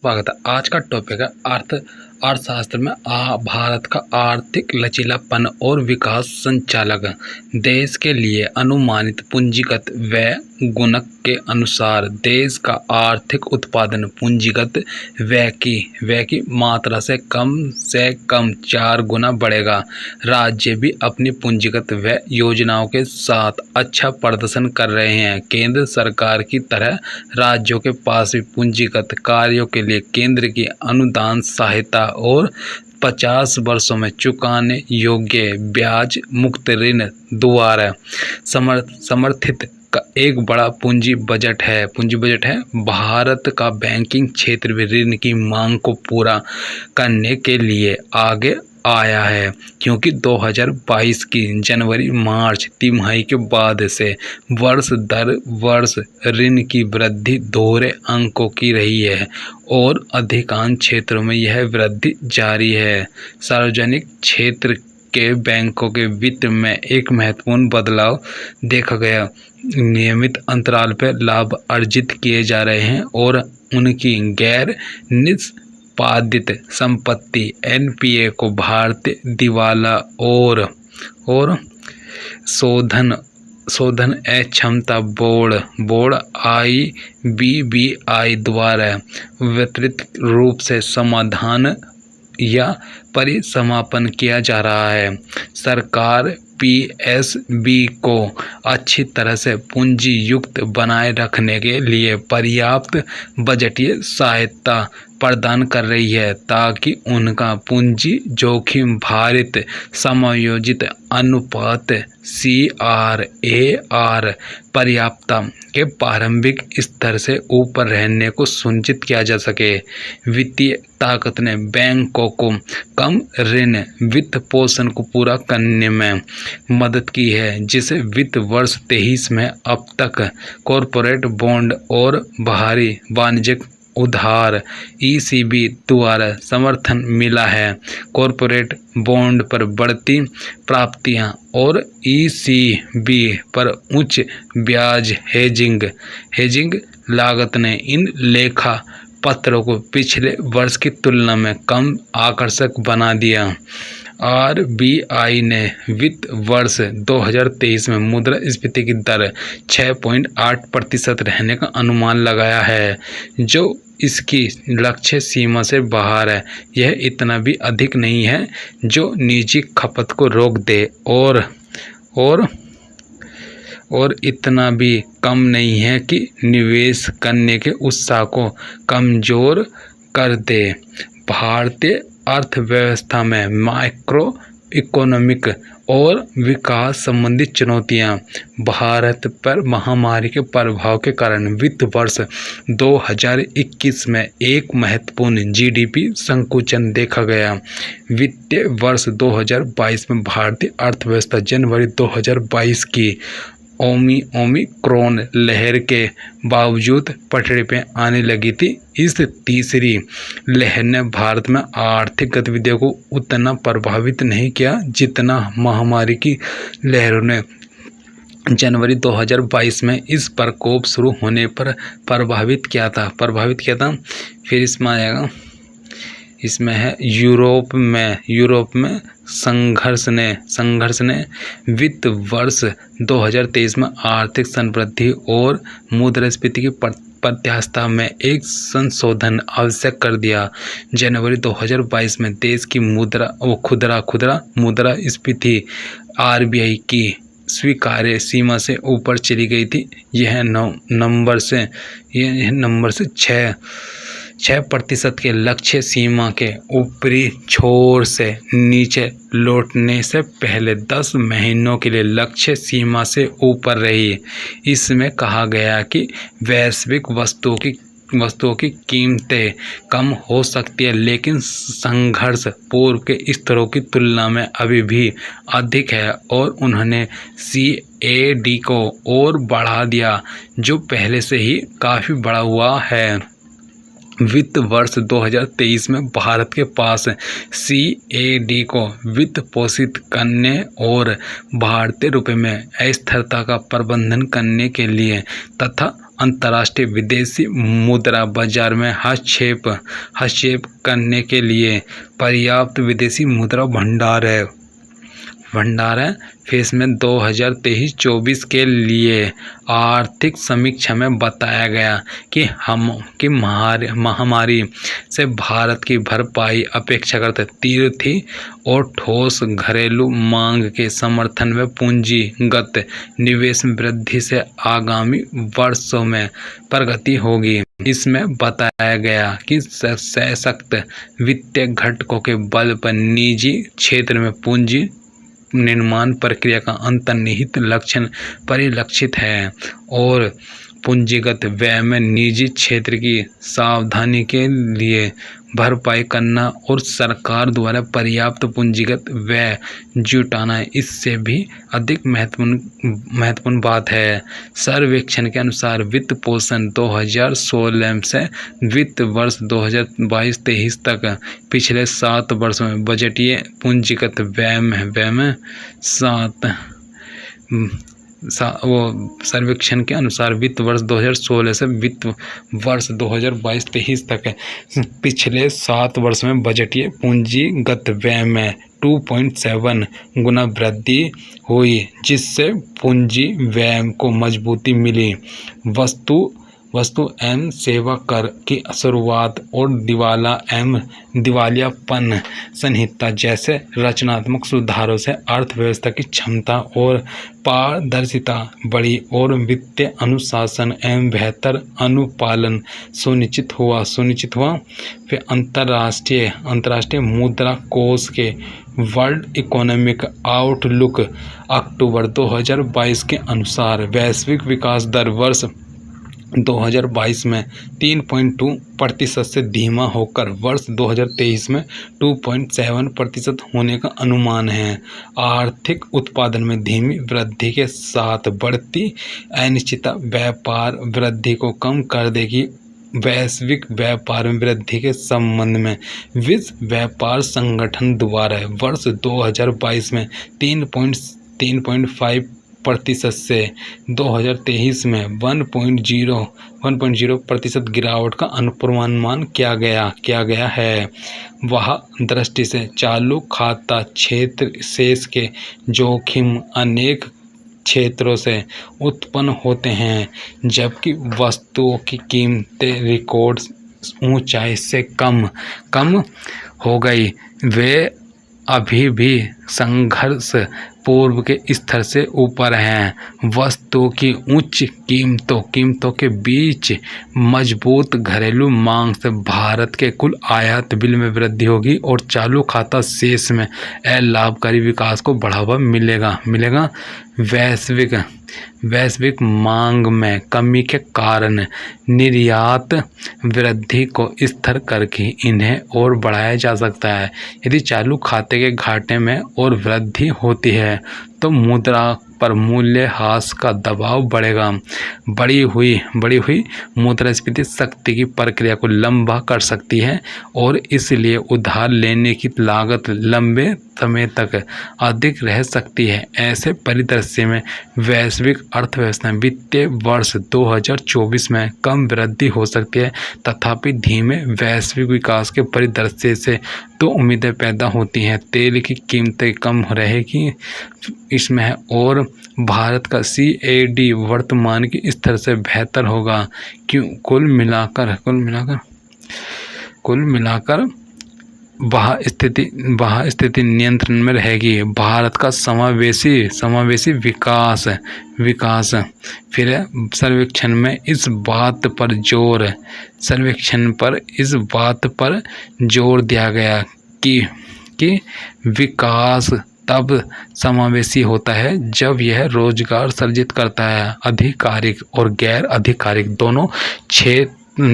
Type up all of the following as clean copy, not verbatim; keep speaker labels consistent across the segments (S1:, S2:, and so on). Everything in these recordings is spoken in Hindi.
S1: स्वागत है। आज का टॉपिक है अर्थशास्त्र में भारत का आर्थिक लचीलापन और विकास संचालक। देश के लिए अनुमानित पूंजीगत व्यय गुणक के अनुसार देश का आर्थिक उत्पादन पूंजीगत व्यय की मात्रा से कम 4 गुना बढ़ेगा। राज्य भी अपनी पूंजीगत व्यय योजनाओं के साथ अच्छा प्रदर्शन कर रहे हैं। केंद्र सरकार की तरह राज्यों के पास भी पूंजीगत कार्यों के लिए केंद्र की अनुदान सहायता और 50 वर्षों में चुकाने योग्य ब्याज मुक्त ऋण द्वारा समर्थित का एक बड़ा पूंजी बजट है। भारत का बैंकिंग क्षेत्र भी ऋण की मांग को पूरा करने के लिए आगे आया है, क्योंकि 2022 की जनवरी मार्च तिमाही के बाद से वर्ष दर वर्ष ऋण की वृद्धि दोहरे अंकों की रही है और अधिकांश क्षेत्रों में यह वृद्धि जारी है। सार्वजनिक क्षेत्र के बैंकों के वित्त में एक महत्वपूर्ण बदलाव देखा गया। नियमित अंतराल पर लाभ अर्जित किए जा रहे हैं और उनकी गैर निष्पादित संपत्ति एनपीए को भारतीय दिवाला और शोधन अक्षमता बोर्ड IBBI द्वारा वितरित रूप से समाधान या परिसमापन किया जा रहा है। सरकार PSB को अच्छी तरह से पूंजी युक्त बनाए रखने के लिए पर्याप्त बजटीय सहायता प्रदान कर रही है ताकि उनका पूंजी जोखिम भारित समायोजित अनुपात CRAR पर्याप्तता के प्रारंभिक स्तर से ऊपर रहने को सुनिश्चित किया जा सके। वित्तीय ताकत ने बैंकों को कम ऋण वित्त पोषण को पूरा करने में मदद की है, जिसे वित्त वर्ष 23 में अब तक कॉरपोरेट बॉन्ड और बाहरी वाणिज्यिक उधार ECB द्वारा समर्थन मिला है। कॉरपोरेट बॉन्ड पर बढ़ती प्राप्तियां और ECB पर उच्च ब्याज हेजिंग लागत ने इन लेखा पत्रों को पिछले वर्ष की तुलना में कम आकर्षक बना दिया। RBI ने वित्त वर्ष 2023 में मुद्रास्फीति की दर 6.8% रहने का अनुमान लगाया है, जो इसकी लक्ष्य सीमा से बाहर है। यह इतना भी अधिक नहीं है जो निजी खपत को रोक दे और इतना भी कम नहीं है कि निवेश करने के उत्साह को कमजोर कर दे। भारतीय अर्थव्यवस्था में माइक्रो इकोनॉमिक और विकास संबंधी चुनौतियां। भारत पर महामारी के प्रभाव के कारण वित्त वर्ष 2021 में एक महत्वपूर्ण GDP संकुचन देखा गया। वित्तीय वर्ष 2022 में भारतीय अर्थव्यवस्था जनवरी 2022 की ओमिक्रॉन लहर के बावजूद पटरी पे आने लगी थी। इस तीसरी लहर ने भारत में आर्थिक गतिविधियों को उतना प्रभावित नहीं किया जितना महामारी की लहरों ने जनवरी 2022 में इस प्रकोप शुरू होने पर प्रभावित किया था। फिर इसमें आएगा, इसमें है यूरोप में संघर्ष ने वित्त वर्ष 2023 में आर्थिक समृद्धि और मुद्रास्फीति की प्रत्याशा में एक संशोधन आवश्यक कर दिया। जनवरी 2022 में देश की खुदरा मुद्रास्फीति RBI की स्वीकार्य सीमा से ऊपर चली गई थी। यह नंबर से 6% के लक्ष्य सीमा के ऊपरी छोर से नीचे लौटने से पहले 10 महीनों के लिए लक्ष्य सीमा से ऊपर रही। इसमें कहा गया कि वैश्विक वस्तुओं की कीमतें कम हो सकती है, लेकिन संघर्ष पूर्व के स्तरों की तुलना में अभी भी अधिक है और उन्होंने CAD को और बढ़ा दिया, जो पहले से ही काफ़ी बढ़ा हुआ है। वित्त वर्ष 2023 में भारत के पास CAD को वित्त पोषित करने और भारतीय रुपये में अस्थिरता का प्रबंधन करने के लिए तथा अंतर्राष्ट्रीय विदेशी मुद्रा बाजार में हस्तक्षेप करने के लिए पर्याप्त विदेशी मुद्रा भंडार है। फेस में 2023-24 के लिए आर्थिक समीक्षा में बताया गया कि महामारी से भारत की भरपाई अपेक्षाकृत तीव्र थी और ठोस घरेलू मांग के समर्थन में पूंजीगत निवेश में वृद्धि से आगामी वर्षों में प्रगति होगी। इसमें बताया गया कि सशक्त वित्तीय घटकों के बल पर निजी क्षेत्र में पूंजी निर्माण प्रक्रिया का अंतर्निहित लक्षण परिलक्षित है और पूंजीगत व्यय में निजी क्षेत्र की सावधानी के लिए भरपाई करना और सरकार द्वारा पर्याप्त पूंजीगत व्यय जुटाना इससे भी अधिक महत्वपूर्ण बात है। सर्वेक्षण के अनुसार वित्त पोषण 2016 से वित्त वर्ष 2022-23 तक पिछले 7 वर्षों में बजटीय पूंजीगत व्यय में सर्वेक्षण के अनुसार वित्त वर्ष 2016 से वित्त वर्ष 2022-23 तक पिछले 7 वर्ष में बजटीय पूंजीगत व्यय में 2.7 गुना वृद्धि हुई, जिससे पूंजी व्यय को मजबूती मिली। वस्तु एवं सेवा कर की शुरुआत और दिवालियापन संहिता जैसे रचनात्मक सुधारों से अर्थव्यवस्था की क्षमता और पारदर्शिता बढ़ी और वित्तीय अनुशासन एवं बेहतर अनुपालन सुनिश्चित हुआ। फिर अंतर्राष्ट्रीय मुद्रा कोष के वर्ल्ड इकोनॉमिक आउटलुक अक्टूबर 2022 के अनुसार वैश्विक विकास दर वर्ष 2022 में 3.2% से धीमा होकर वर्ष 2023 में 2.7% होने का अनुमान है। आर्थिक उत्पादन में धीमी वृद्धि के साथ बढ़ती अनिश्चितता व्यापार वृद्धि को कम कर देगी। वैश्विक व्यापार में वृद्धि के संबंध में विश्व व्यापार संगठन द्वारा वर्ष 2022 में 3.5% से 2023 में 1.0% गिरावट का अनुमान किया गया है। वह दृष्टि से चालू खाता क्षेत्र शेष के जोखिम अनेक क्षेत्रों से उत्पन्न होते हैं, जबकि वस्तुओं की कीमतें रिकॉर्ड ऊंचाई से कम हो गई। वे अभी भी संघर्ष पूर्व के स्तर से ऊपर हैं। वस्तुओं की उच्च कीमतों के बीच मजबूत घरेलू मांग से भारत के कुल आयात बिल में वृद्धि होगी और चालू खाता शेष में लाभकारी विकास को बढ़ावा मिलेगा। वैश्विक मांग में कमी के कारण निर्यात वृद्धि को स्थिर करके इन्हें और बढ़ाया जा सकता है। यदि चालू खाते के घाटे में और वृद्धि होती है तो मुद्रा पर मूल्यह्रास का दबाव बढ़ेगा। बढ़ी हुई मुद्रास्फीति शक्ति की प्रक्रिया को लंबा कर सकती है और इसलिए उधार लेने की लागत लंबे समय तक अधिक रह सकती है। ऐसे परिदृश्य में वैश्विक अर्थव्यवस्था वित्तीय वर्ष 2024 में कम वृद्धि हो सकती है, तथापि धीमे वैश्विक विकास के परिदृश्य से तो उम्मीदें पैदा होती हैं। तेल की कीमतें कम रहेगी इसमें और भारत का CAD वर्तमान की स्तर से बेहतर होगा। कुल मिलाकर वह स्थिति नियंत्रण में रहेगी। भारत का समावेशी विकास फिर सर्वेक्षण में इस बात पर जोर दिया गया कि विकास तब समावेशी होता है जब यह रोजगार सृजित करता है। आधिकारिक और गैर आधिकारिक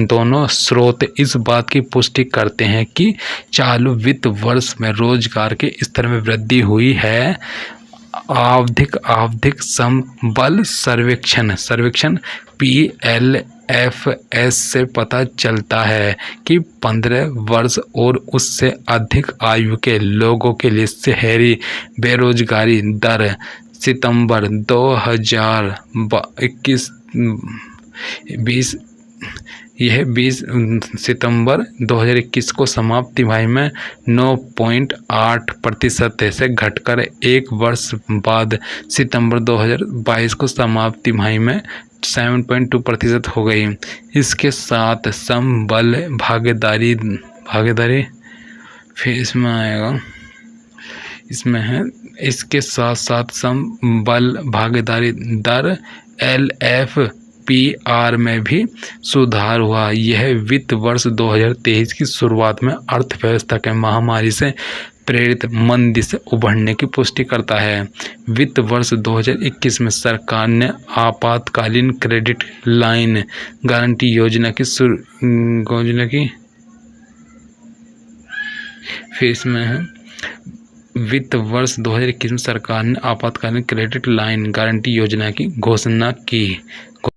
S1: दोनों स्रोत इस बात की पुष्टि करते हैं कि चालू वित्त वर्ष में रोजगार के स्तर में वृद्धि हुई है। आवधिक संबल सर्वेक्षण PLFS से पता चलता है कि 15 वर्ष और उससे अधिक आयु के लोगों के लिए शहरी बेरोजगारी दर सितंबर 2021 20 सितंबर 2021 को समाप्त तिमाही में 9.8% से घटकर एक वर्ष बाद सितंबर 2022 को समाप्त तिमाही में 7.2% हो गई। इसके साथ समबल भागीदारी फिर इसमें आएगा, इसमें है इसके साथ साथ समबल भागीदारी दर LFPR में भी सुधार हुआ। यह वित्त वर्ष 2023 की शुरुआत में अर्थव्यवस्था के महामारी से प्रेरित मंदी से उभरने की पुष्टि करता है। वित्त वर्ष 2021 में सरकार ने आपातकालीन क्रेडिट लाइन गारंटी योजना की फिर इसमें है वित्त वर्ष 2021 में सरकार ने आपातकालीन क्रेडिट लाइन गारंटी योजना की घोषणा की।